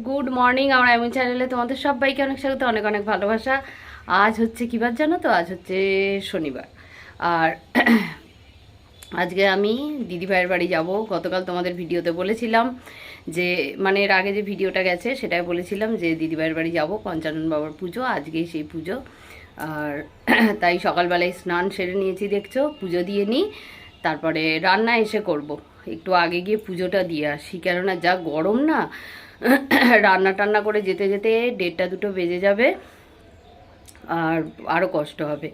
Good morning. আমার এমন চ্যানেলে তোমাদের সবাইকে অনেক স্বাগত, অনেক অনেক ভালোবাসা। আজ হচ্ছে কী বার জানো তো? আজ হচ্ছে শনিবার। আর আজকে আমি দিদিভাইয়ের বাড়ি যাব। গতকাল তোমাদের ভিডিওতে বলেছিলাম যে, মানে এর আগে যে ভিডিওটা গেছে সেটাই বলেছিলাম যে দিদিভাইয়ের বাড়ি যাব, পঞ্চানন বাবার পুজো, আজকেই সেই পুজো। আর তাই সকালবেলায় স্নান সেরে নিয়েছি, দেখছো, পুজো দিয়ে নিই, তারপরে রান্না এসে করব। একটু আগে গিয়ে পুজোটা দিয়ে আসি, কেননা যা গরম না, রান্না টান্না করে যেতে যেতে 1:30-2 বেজে যাবে, আর আরও কষ্ট হবে।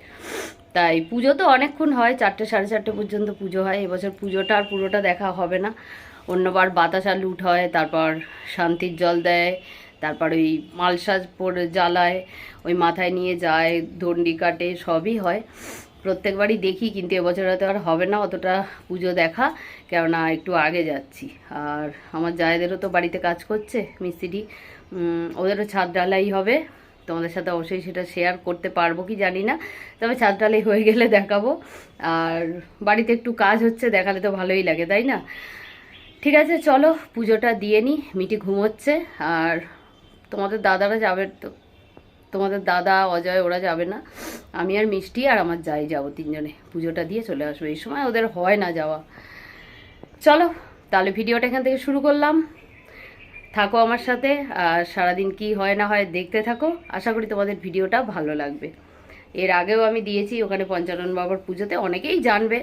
তাই পুজো তো অনেকক্ষণ হয়, 4টে 4:30 পর্যন্ত পুজো হয়। এবছর পুজোটা আর পুরোটা দেখা হবে না। অন্যবার বাতাসা লুট হয়, তারপর শান্তির জল দেয়, তারপর ওই মালসাজ পরে জ্বালায়, ওই মাথায় নিয়ে যায়, দণ্ডি কাটে, সবই হয়। প্রত্যেকবারই দেখি, কিন্তু এবছর হয়তো আর হবে না অতটা পুজো দেখা, কেননা একটু আগে যাচ্ছি। আর আমার জায়েদেরও তো বাড়িতে কাজ করছে মিস্ত্রি, ওদেরও ছাদ ঢালাই হবে। তোমাদের সাথে অবশ্যই সেটা শেয়ার করতে পারবো কি জানি না, তবে ছাদ ঢালাই হয়ে গেলে দেখাবো। আর বাড়িতে একটু কাজ হচ্ছে, দেখালে তো ভালোই লাগে, তাই না? ঠিক আছে, চলো পুজোটা দিয়ে নিই। মিটি ঘুমোচ্ছে, আর তোমাদের দাদারা যাবে তো, তোমাদের দাদা অজয় ওরা যাবে না, আমি আর মিষ্টি আর আমার যাই যাব, 3জনে পুজোটা দিয়ে চলে আসবো। এই সময় ওদের হয় না যাওয়া। চলো তাহলে ভিডিওটা এখান থেকে শুরু করলাম, থাকো আমার সাথে, আর সারাদিন কি হয় না হয় দেখতে থাকো। আশা করি তোমাদের ভিডিওটা ভালো লাগবে। এর আগেও আমি দিয়েছি ওখানে পঞ্চানন বাবার পুজোতে, অনেকেই জানবে,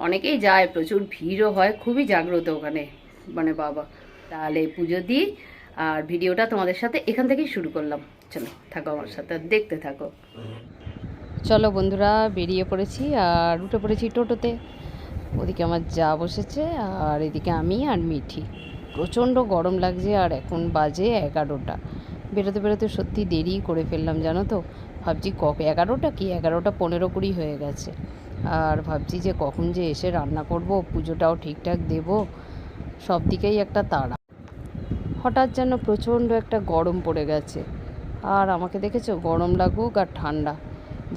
অনেকেই যায়, প্রচুর ভিড়ও হয়, খুবই জাগ্রত ওখানে মানে বাবা। তাহলে পুজো দিই, আর ভিডিওটা তোমাদের সাথে এখান থেকেই শুরু করলাম। চলো থাকো আমার সাথে, দেখতে থাকো। চলো বন্ধুরা, বেরিয়ে পড়েছি আর উঠে পড়েছি টোটোতে। ওদিকে আমার যা বসেছে, আর এদিকে আমি আর মিঠি। প্রচণ্ড গরম লাগছে, আর এখন বাজে 11টা। বেরোতে বেরোতে সত্যি দেরি করে ফেললাম জানো তো। ভাবছি 11টা কি, 11:15-20 হয়ে গেছে। আর ভাবছি যে কখন যে এসে রান্না করব, পুজোটাও ঠিকঠাক দেব, সব দিকেই একটা তাড়া। হঠাৎ যেন প্রচণ্ড একটা গরম পড়ে গেছে। আর আমাকে দেখেছো, গরম লাগুক আর ঠান্ডা,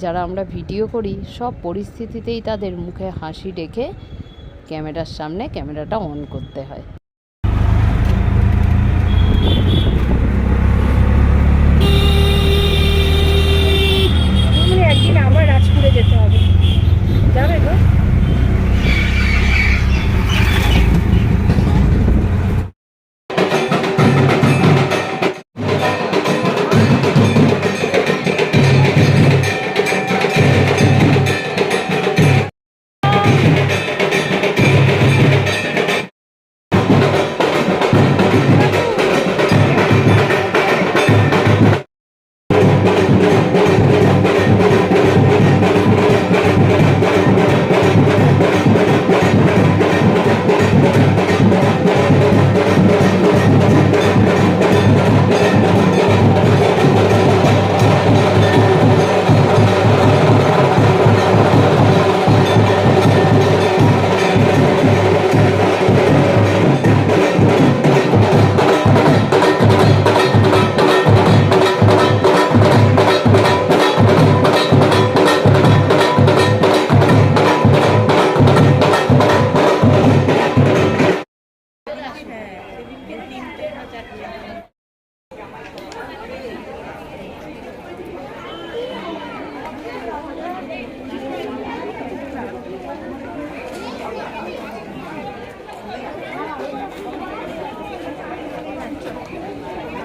যারা আমরা ভিডিও করি সব পরিস্থিতিতেই তাদের মুখে হাসি রেখে ক্যামেরার সামনে ক্যামেরাটা অন করতে হয়। একদিন আবার রাজপুরে যেতে হবে, যাবে গো?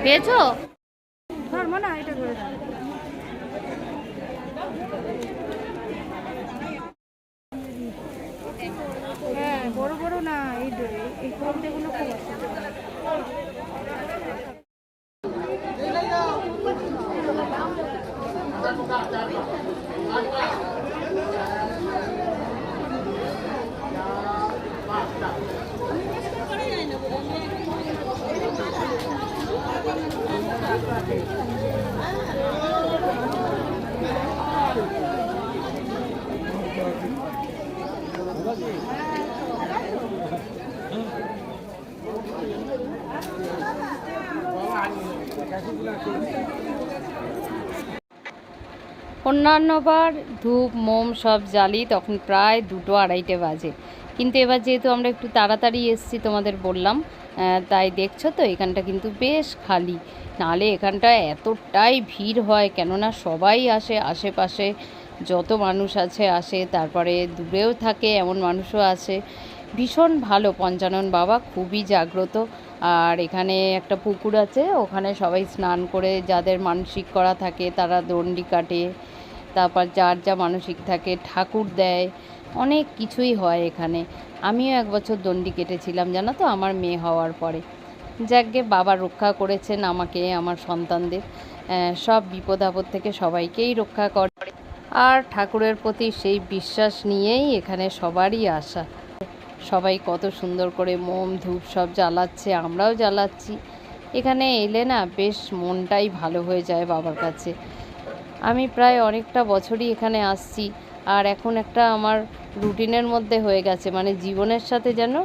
পেয়েছো? ধরবো না, এটা ধরে দাও। হ্যাঁ, বড় বড় না, এই কমতেগুলো খুব আছে। অন্যান্যবার ধূপ মোম সব জ্বালি, তখন প্রায় 2-2:30 বাজে, কিন্তু এবার যেহেতু আমরা একটু তাড়াতাড়ি এসেছি তোমাদের বললাম, তাই দেখছো তো এখানটা কিন্তু বেশ খালি। নাহলে এখানটা এতটাই ভিড় হয়, কেননা সবাই আসে, আশেপাশে যত মানুষ আছে আসে, তারপরে দূরেও থাকে এমন মানুষও আসে। ভীষণ ভালো পঞ্চানন বাবা, খুবই জাগ্রত। আর এখানে একটা পুকুর আছে, ওখানে সবাই স্নান করে যাদের মানসিক করা থাকে তারা দণ্ডি কাটে, তারপর যার যা মানসিক থাকে ঠাকুর দেয়, অনেক কিছুই হয় এখানে। আমিও এক বছর দণ্ডি কেটেছিলাম জানো তো, আমার মেয়ে হওয়ার পরে। যাকগে বাবা রক্ষা করেছেন আমাকে, আমার সন্তানদের, সব বিপদ আপদ থেকে সবাইকেই রক্ষা করে। আর ঠাকুরের প্রতি সেই বিশ্বাস নিয়েই এখানে সবারই আসা। সবাই কত সুন্দর করে মোম ধূপ সব জ্বালাচ্ছে, আমরাও জ্বালাচ্ছি। এখানে এলে না বেশ মনটাই ভালো হয়ে যায় বাবার কাছে। আমি প্রায় অনেকটা বছরই এখানে আসছি, আর এখন একটা আমার রুটিনের মধ্যে হয়ে গেছে, মানে জীবনের সাথে যেন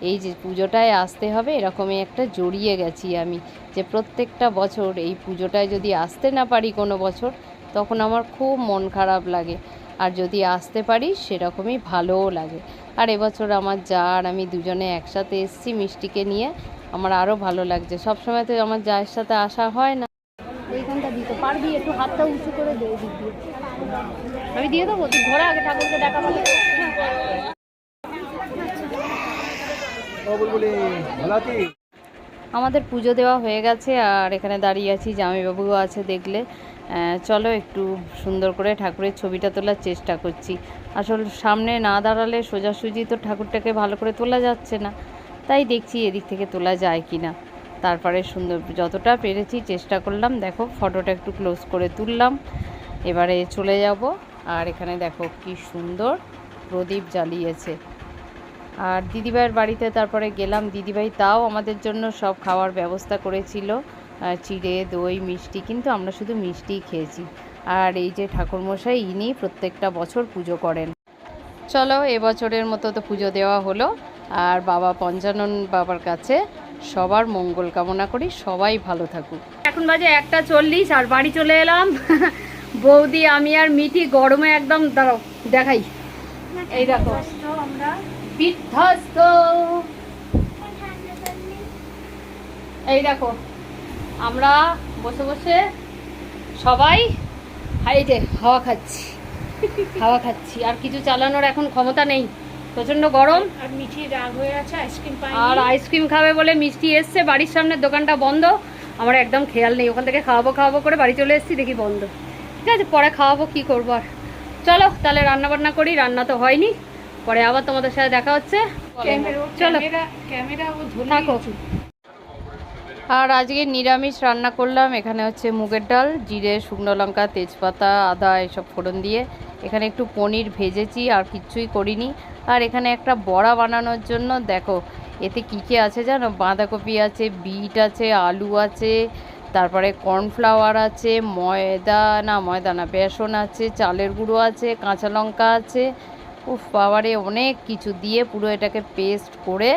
এই যে পুজোটায় আসতে হবে এরকমই একটা জড়িয়ে গেছি আমি, যে প্রত্যেকটা বছর এই পুজোটায় যদি আসতে না পারি কোনো বছর, তখন আমার খুব মন খারাপ লাগে, আর যদি আসতে পারি সেরকমই ভালোও লাগে। আর এবছর আমার যা আর আমি দুজনে একসাথে এসেছি মিষ্টিকে নিয়ে, আমার আরও ভালো লাগছে। সবসময় তো আমার যার সাথে আসা হয় না। এইখানটা দিতে পারবি, একটু হাতটা উঁচু করে দে, দিক দিয়ে আমি দিয়ে দেবো, তুই ঘোরা আগে ঠাকুরকে দেখা পাবে। আমাদের পুজো দেওয়া হয়ে গেছে, আর এখানে দাঁড়িয়ে আছি, জামাইবাবুও আছে দেখলে। চলো একটু সুন্দর করে ঠাকুরের ছবিটা তোলার চেষ্টা করছি। আসল সামনে না দাঁড়ালে সোজাসুজি তো ঠাকুরটাকে ভালো করে তোলা যাচ্ছে না, তাই দেখছি এদিক থেকে তোলা যায় কি না। তারপরে সুন্দর যতটা পেরেছি চেষ্টা করলাম। দেখো ফটোটা একটু ক্লোজ করে তুললাম, এবারে চলে যাব। আর এখানে দেখো কি সুন্দর প্রদীপ জ্বালিয়েছে। আর দিদিভাইয়ের বাড়িতে তারপরে গেলাম, দিদিভাই তাও আমাদের জন্য সব খাওয়ার ব্যবস্থা করেছিল, চিড়ে দই মিষ্টি, কিন্তু আমরা শুধু মিষ্টিই খেয়েছি। আর এই যে ঠাকুরমশাই, ইনি প্রত্যেকটা বছর পুজো করেন। চলো এবছরের মতো তো পুজো দেওয়া হলো, আর বাবা পঞ্চানন বাবার কাছে সবার মঙ্গল কামনা করি, সবাই ভালো থাকুক। এখন বাজে 1:40 আর বাড়ি চলে এলাম। বৌদি আমি আর মিঠি গরমে একদম, দাঁড়াও দেখাই, এই দেখো আমরা বিধ্বস্ত। এই দেখো আমরা বসে বসে সবাই এই যে হাওয়া খাচ্ছি, আর কিছু চালানোর এখন ক্ষমতা নেই, প্রচন্ড গরম। আর মিঠি রাগ হয়ে আছে, আইসক্রিম পাই, আর আইসক্রিম খাবে বলে মিষ্টি এসছে, বাড়ির সামনের দোকানটা বন্ধ, আমার একদম খেয়াল নেই, ওখান থেকে খাওয়াবো করে বাড়ি চলে এসেছি, দেখি বন্ধ। ঠিক আছে, পরে খাওয়াবো, কি করবো আর। চলো তাহলে রান্না বান্না করি, রান্না তো হয়নি, পরে আবার তোমাদের সাথে দেখা হচ্ছে। চলো ক্যামেরা ও থাকো। আর আজকে নিরামিষ রান্না করলাম। এখানে হচ্ছে মুগের ডাল, জিরে, শুকনো লঙ্কা, তেজপাতা, আদা এসব ফোড়ন দিয়ে, এখানে একটু পনির ভেজেছি, আর কিচ্ছুই করিনি। আর এখানে একটা বড়া বানানোর জন্য দেখো এতে কী কী আছে জানো, বাঁধাকপি আছে, বিট আছে, আলু আছে, তারপরে কর্নফ্লাওয়ার আছে, ময়দা না বেসন আছে, চালের গুঁড়ো আছে, কাঁচা লঙ্কা আছে, উফ বাবারে অনেক কিছু দিয়ে পুরো এটাকে পেস্ট করে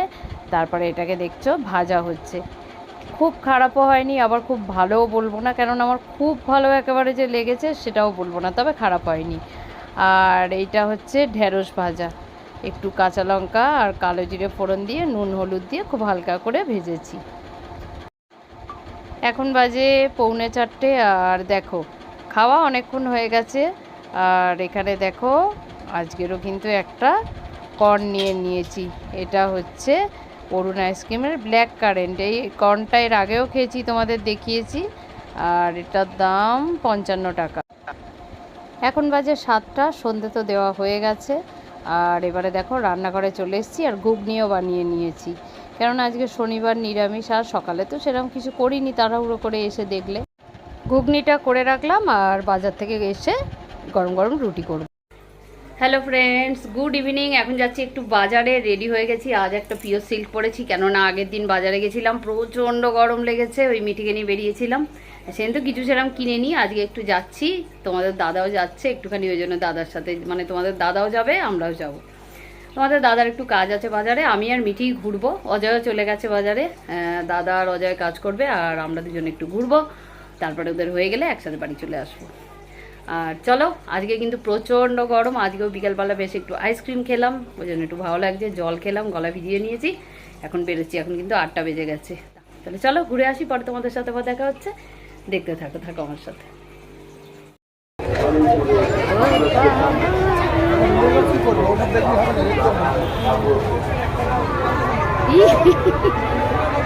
তারপরে এটাকে দেখছো ভাজা হচ্ছে। খুব খারাপও হয়নি, আবার খুব ভালোও বলবো না, কেননা আমার খুব ভালো একেবারে যে লেগেছে সেটাও বলবো না, তবে খারাপ হয়নি। আর এইটা হচ্ছে ঢেঁড়স ভাজা, একটু কাঁচা লঙ্কা আর কালো জিরে ফোড়ন দিয়ে নুন হলুদ দিয়ে খুব হালকা করে ভেজেছি। এখন বাজে 3:45, আর দেখো খাওয়া অনেকক্ষণ হয়ে গেছে। আর এখানে দেখো আজকেরও কিন্তু একটা কর্ন নিয়েছি, এটা হচ্ছে অরুণ আইসক্রিমের ব্ল্যাক কারেন্ট। এই কর্নটা এর আগেও খেয়েছি, তোমাদের দেখিয়েছি, আর এটার দাম 55 টাকা। এখন বাজে 7টা, সন্ধে তো দেওয়া হয়ে গেছে। আর এবারে দেখো রান্নাঘরে চলে এসেছি, আর ঘুগনিও বানিয়ে নিয়েছি, কেননা আজকে শনিবার নিরামিষ, আর সকালে তো সেরকম কিছু করিনি, তাড়াহুড়ো করে এসে দেখলে ঘুগনিটা করে রাখলাম, আর বাজার থেকে এসে গরম গরম রুটি করব। Hello friends, good evening. এখন যাচ্ছি একটু বাজারে, রেডি হয়ে গেছি। আজ একটা পিওর সিল্ক পরেছি, কেননা আগের দিন বাজারে গেছিলাম, প্রচণ্ড গরম লেগেছে, ওই মিটিকে নিয়ে বেরিয়েছিলাম, সেদিন তো কিছু সেরকম কিনে নিই। আজকে একটু যাচ্ছি, তোমাদের দাদাও যাচ্ছে একটুখানি, ওই জন্য দাদার সাথে, মানে তোমাদের দাদাও যাবে আমরাও যাব। তোমাদের দাদার একটু কাজ আছে বাজারে, আমি আর মিঠি ঘুরবো, অজয়ও চলে গেছে বাজারে, দাদা আর অজয় কাজ করবে, আর আমরা দুজনে একটু ঘুরবো, তারপরে ওদের হয়ে গেলে একসাথে বাড়ি চলে আসবো। আর চলো, আজকে কিন্তু প্রচণ্ড গরম। আজকেও বিকেলবেলা বেশ একটু আইসক্রিম খেলাম, ওই জন্য একটু ভালো লাগছে। জল খেলাম, গলা ভিজিয়ে নিয়েছি, এখন বেরোচ্ছি। এখন কিন্তু 8টা বেজে গেছে। তাহলে চলো ঘুরে আসি, পরে তোমাদের সাথে আবার দেখা হচ্ছে। দেখতে থাকো আমার সাথে।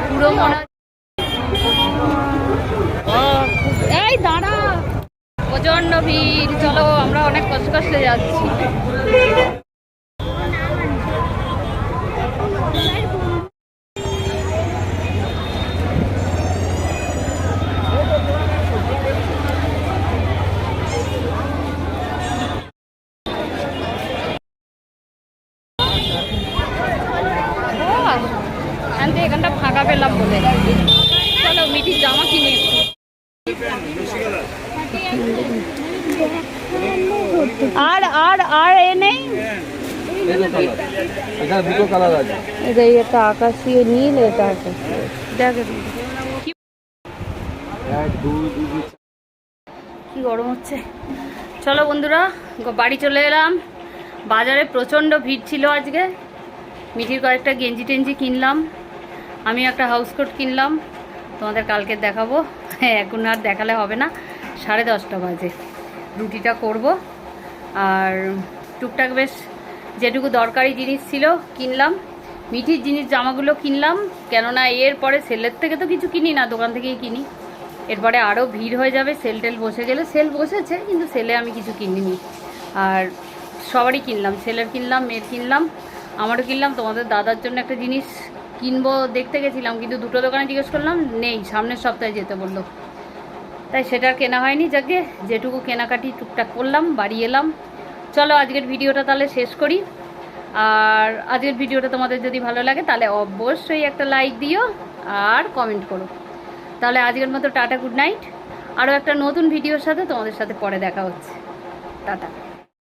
পুরো মনে এই দাঁড়া, প্রচন্ড ভিড়। চলো, আমরা অনেক কষ্ট কষ্টে যাচ্ছি। এখানটা ফাঁকা পেলাম বলে চলো মিঠির জামা কিনে। আর আর আর এ নেই, দুটো কালার আছে। এটা আকাশি নীল, এটা আকাশি। দেখ কি গরম হচ্ছে। চলো বন্ধুরা, বাড়ি চলে এলাম। বাজারে প্রচণ্ড ভিড় ছিল আজকে। মিঠির কয়েকটা গেঞ্জি টেঞ্জি কিনলাম, আমি একটা হাউস কোট কিনলাম, তোমাদের কালকে দেখাবো। এখন আর দেখালে হবে না, 10:30 বাজে। রুটিটা করব, আর টুকটাক বেশ যেটুকু দরকারি জিনিস ছিল কিনলাম। মিঠির জিনিস জামাগুলো কিনলাম, কেননা এরপরে সেলের থেকে তো কিছু কিনি না, দোকান থেকেই কিনি। এরপরে আরও ভিড় হয়ে যাবে, সেল টেল বসে গেলে। সেল বসেছে কিন্তু সেলে আমি কিছু কিনিনি। আর সবারই কিনলাম, ছেলের কিনলাম, মেয়ের কিনলাম, আমারও কিনলাম। তোমাদের দাদার জন্য একটা জিনিস কিনবো দেখতে গেছিলাম, কিন্তু দুটো দোকানে জিজ্ঞেস করলাম, নেই, সামনের সপ্তাহে যেতে বললো। তাই সেটা আর কেনা হয়নি। যাকে যেটুকু কেনাকাটি টুকটাক করলাম, বাড়ি এলাম। চলো আজকের ভিডিওটা তাহলে শেষ করি। আর আজকের ভিডিওটা তোমাদের যদি ভালো লাগে তাহলে অবশ্যই একটা লাইক দিও আর কমেন্ট করো। তাহলে আজকের মতো টাটা, গুড নাইট। আরও একটা নতুন ভিডিওর সাথে তোমাদের সাথে পরে দেখা হচ্ছে। টাটা।